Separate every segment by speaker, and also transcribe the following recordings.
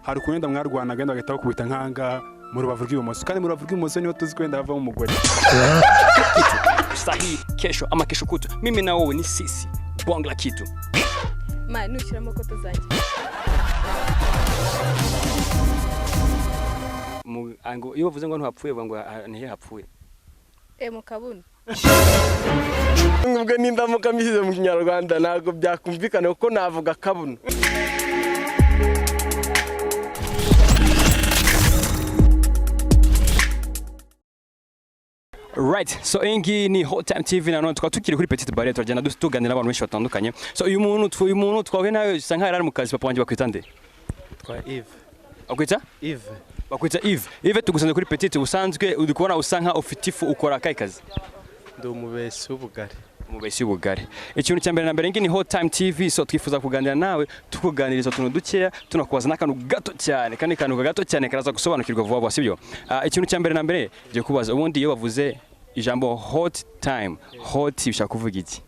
Speaker 1: hari ukuntu mwarwana agenda bagahita bakubita nkanga mu rubavu rw'ibumoso kandi mu rubavu rw'ibumoso niho tuzi kwenda havamo umugore.
Speaker 2: Sahi kesho ama kesho kutu mimi na wewe ni sisi bonga la kitu
Speaker 3: nushyira amakoto zanjye
Speaker 2: ango iyo bavuze ngo ntwapfuye ngo nihe hapfuye
Speaker 3: mu kabuno.
Speaker 4: Ubwo nindamuka mishyize mu Kinyarwanda ntabwo byakumvikana kuko navuga kabuno.
Speaker 2: Right, so ingi ni Hot Time TV na none tukiri kuri Petite Barriere turagenda tuganira abantu benshi batandukanye. So uyu muntu twawe nawe usanga ari mu kazi papa wanje bakwita nde?
Speaker 4: Twa Eve.
Speaker 2: Bakwita?
Speaker 4: Eve.
Speaker 2: Bakwita Eve. Eve tugusanze kuri Petite usanzwe uri kubona usanka ufitifu ukora akahe kazi?
Speaker 4: Ndo umubesi w'ubugari.
Speaker 2: Umubesi w'ubugari. Ikintu cya mbere na mbere ingi ni Hot Time TV, so twifuza kuganira nawe tukuganiriza tuntu dukeya tunakubaza n'akantu gato cyane kandi kantu gato cyane karaza gusobanukirwa vuba sibyo. Ikintu cya mbere na mbere je kubaza ubundi iyo bavuze ijambo hot time hot bishaka kuvuga iki?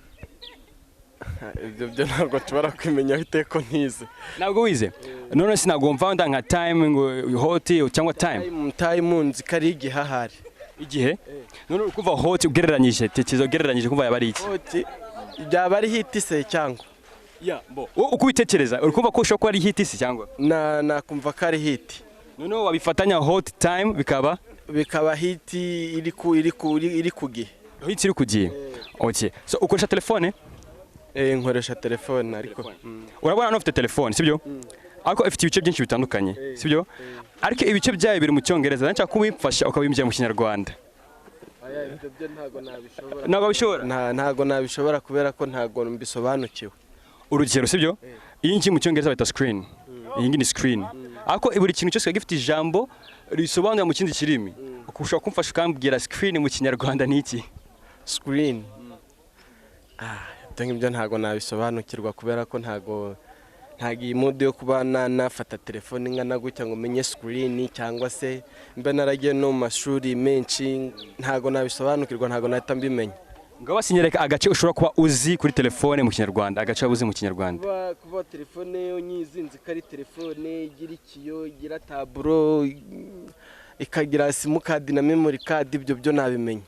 Speaker 4: Ibyo ntabwo tubara kwimenya biteko ntize.
Speaker 2: Ntabwo wize? None sinagomva nda nka time ngo hot cyangwa
Speaker 4: time nzi kari igihahari.
Speaker 2: Igihe? None kuva hot ugereranyije tekezo ugereranyije kumva yaba ari iki?
Speaker 4: Hot byaba ari hit se cyangwa?
Speaker 2: Ya bo. Uko ubitekereza uri kumva ko ushobora ari hit se cyangwa?
Speaker 4: Nakumva kari hit.
Speaker 2: None wabifatanya hot time bikaba
Speaker 4: hit iri kugihe.
Speaker 2: Hit iri kugihe. Okay. So ukoresha telefone?
Speaker 4: Nkoresha telefone ariko.
Speaker 2: Urabona no ufite telefone sibyo? Ariko ifite ibice byinshi bitandukanye sibyo? Ariko ibice byayo biri mu Cyongereza nacyo kubimfasha ukabimbya mu Kinyarwanda.
Speaker 4: Ibyo ntago nabishobora.
Speaker 2: Ntago bishobora?
Speaker 4: Ntago nabishobora kubera ko ntago mbisobanukiwe.
Speaker 2: Urugero sibyo? Iyi ngi mu Cyongereza bita screen. Iyi ngi ni screen. Ariko buri kintu cyose gifite ijambo risobanura mu kindi kirimi. Ushobora kumfasha ukambwira screen mu Kinyarwanda ni iki?
Speaker 4: Screen. Ibyo ntago nabisobanukirwa kubera ko ntago iyi mode yo kuba nafata telefone ngana gutya ngo menye screen cyangwa se mbe naragiye no mu mashuri menshi ntago nabisobanukirwa ntago nahita mbimenya.
Speaker 2: Ngo basinyereka agace ushobora kuba uzi kuri telefone mu Kinyarwanda agace uzi mu Kinyarwanda.
Speaker 4: Kuba telefone yo nyizinze kari telefone igira ikiyo igira taburo ikagira simu card na memory card ibyo byo nabimenya.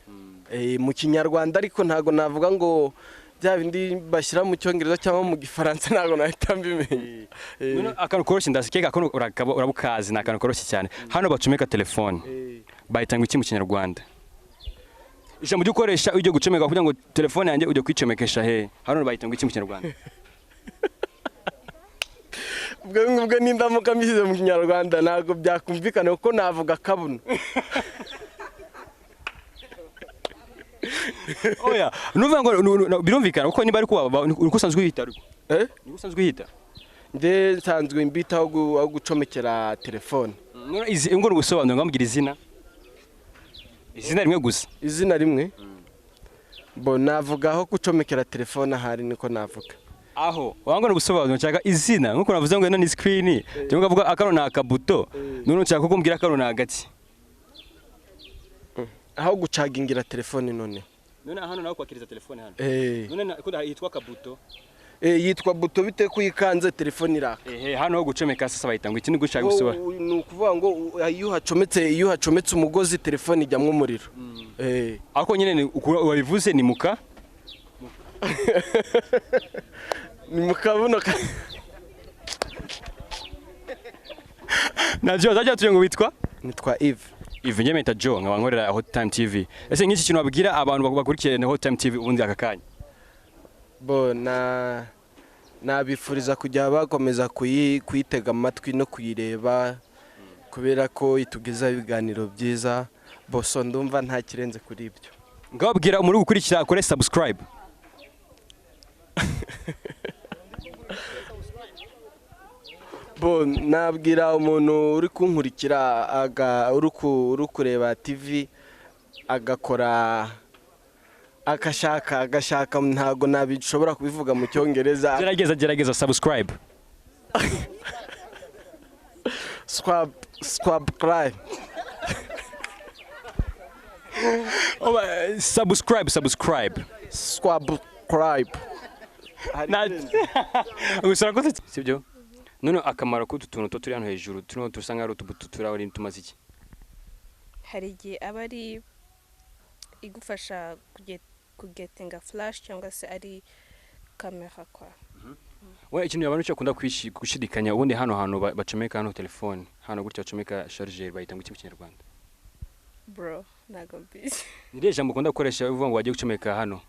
Speaker 4: Mu Kinyarwanda ariko ntago navuga ngo bya bindi bashyira mu Cyongereza cyangwa mu Gifaransa ntago nahita mbimenya.
Speaker 2: None akantu koroshye ndasikeka ko urabukazi na akantu koroshye cyane. Hano bacomeka telefone. Bayitanga iki mu Kinyarwanda? Ijambo ryo gukoresha ujye gucomeka kugira ngo telefone yanjye ujye kwicomekesha he. Hano bayitanga iki mu Kinyarwanda?
Speaker 4: Ubwo nindamuka mishyize mu Kinyarwanda ntabwo byakumvikana kuko navuga kabuno.
Speaker 2: Oya, nuvuga ngo birumvikana kuko niba ari kuba usanzwe uhita ariko. Usanzwe uhita.
Speaker 4: Nde sanzwe mbita aho gucomekera telefone.
Speaker 2: None izi ngo ubusobanuro ngambwira izina. Izina rimwe gusa.
Speaker 4: Izina rimwe? Bo navuga aho gucomekera telefone ahari niko navuga.
Speaker 2: Aho wanga ubusobanuro nshaka izina nkuko navuze ngo ni screen cyangwa uvuga akano na akabuto none nshaka kukumbwira akano na agati.
Speaker 4: Aho gucagingira telefone none
Speaker 2: hano naho kwakiriza telefone hano none ko yitwa kabuto
Speaker 4: yitwa buto bite kuyikanze telefone iraka
Speaker 2: hano ho gucomeka sasa bayitanga iki ni gushaka gusoba
Speaker 4: ni ukuvuga ngo iyo hacometse umugozi telefone ijyamwe umuriro
Speaker 2: ariko nyine wabivuze ni muka
Speaker 4: ni mukabuno
Speaker 2: najyo zajya tuye ngo bitwa
Speaker 4: nitwa Eve
Speaker 2: Nyemeta Joe nkabankorera Hot Time TV. Ese nk'iki kintu babwira abantu bakurikiye Hot Time TV ubundi aka kanya?
Speaker 4: Bo nabifuriza kujya bakomeza kuyitega amatwi no kuyireba kubera ko itugeza ibiganiro byiza. Boso ndumva nta kirenze kuri ibyo.
Speaker 2: Ngababwira umuntu gukurikira akore subscribe.
Speaker 4: Bo nabwira umuntu uri kunkurikira uri kureba TV agakora agashaka ntago nabishobora kubivuga mu Cyongereza.
Speaker 2: Gerageza subscribe.
Speaker 4: Subscribe.
Speaker 2: Subscribe.
Speaker 4: Subscribe.
Speaker 2: Usura ko sibyo? none akamaro k'utu tuntu turi hano hejuru turimo turasanga ari utubuto turabari tumaze iki?
Speaker 3: hari igihe aba ari igufasha kugetinga flash cyangwa se ari kamera kwa.
Speaker 2: We ikintu abantu cyo kunda gushidikanya ubundi hano bacomeka hano telefone hano gutya bacomeka charger bayita ngo iki mu Kinyarwanda?
Speaker 3: Bro ntago mbizi.
Speaker 2: Ni jambo ukunda gukoresha uvuga ngo wagiye gucomeka hano?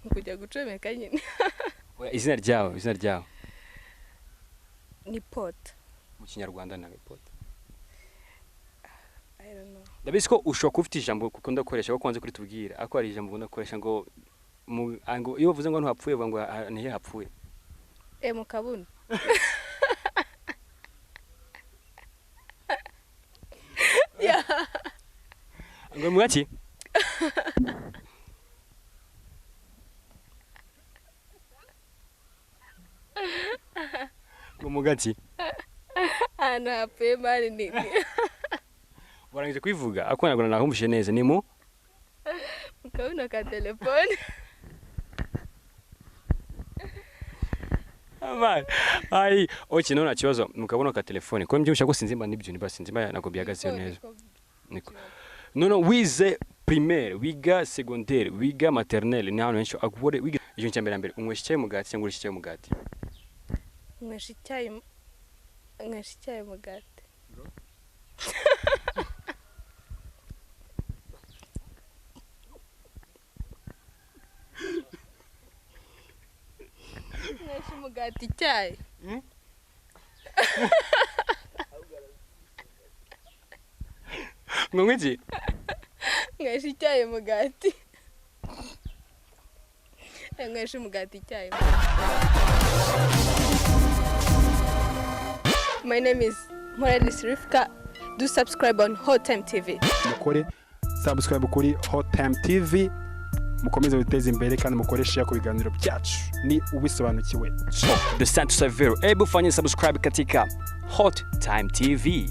Speaker 3: Kujya gucomeka nyine.
Speaker 2: We izina ryawe
Speaker 3: ni pot
Speaker 2: mu Kinyarwanda na pot.
Speaker 3: I don't know.
Speaker 2: Ndabizi ko ushobora kufite ijambo ukunda gukoresha ko kwanze kuri tubwira ako ari ijambo ukunda gukoresha ngo iyo uvuze ngo ntapfuye ngo nihe hapfuye.
Speaker 3: Mu kabuno. Yeah.
Speaker 2: Ngo mwaki? Ngo mugati?
Speaker 3: Hapfuye mari nini.
Speaker 2: Warangije kwivuga ako ntabwo nahumbushe neza ni mu
Speaker 3: kabuno ka telefone.
Speaker 2: Amai. Ai, ochi nona kibazo mukabona ka telefone. Ko mbyumsha ko sinzimba nibyo niba sinzimba nako byagaze neza. Niko. Nono wize primaire, wiga secondaire, wiga maternelle ni hano henshi akubore wiga ijo cyambere umweshi cyaye mugati cyangwa urishi cyaye mugati.
Speaker 3: Mweshi cyaye mugati. Mweshi mugati cyaye.
Speaker 2: Ngo ngiki?
Speaker 3: Mweshi cyaye mugati. Mweshi mugati cyaye. My name is Morelis Rifka. Do subscribe on Hot Time TV.
Speaker 1: mukore subscribe kuri Hot Time TV, mukomeze biteze imbere kandi mukoreshe ku biganiro byacu ni ubisobanukiwe.
Speaker 2: The Santo Savero. Ebu fanya subscribe katika Hot Time TV.